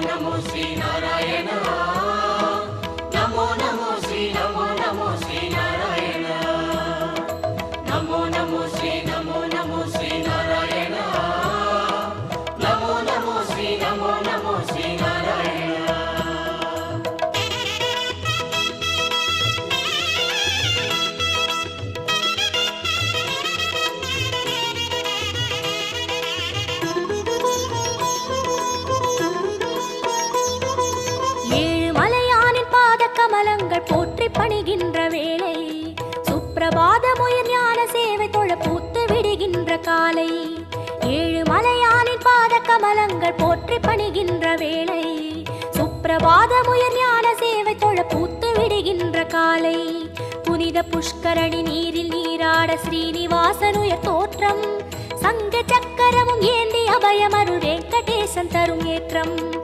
नमो श्री नारायण नमो नमो श्री नारायण नमो नमो श्री नारायण नमो नमो श्री नारायण போற்றி பணிகின்ற வேளை சுப்பிரபாதமுயர் ஞான சேவை தொழ பூத்து விடுகின்ற காலை ஏழு மலையானின் பாத கமலங்கள் போற்றி பணிகின்ற வேளை சுப்பிரபாதமுயர் ஞான சேவை தொழ பூத்து விடுகின்ற காலை புனித புஷ்கரணி நீரில் நீராட ஸ்ரீனிவாசனுயர் தோற்றம் சங்க சக்கரமும் ஏந்தி அபயமருள் வெங்கடேசன் தரும் ஏற்றம்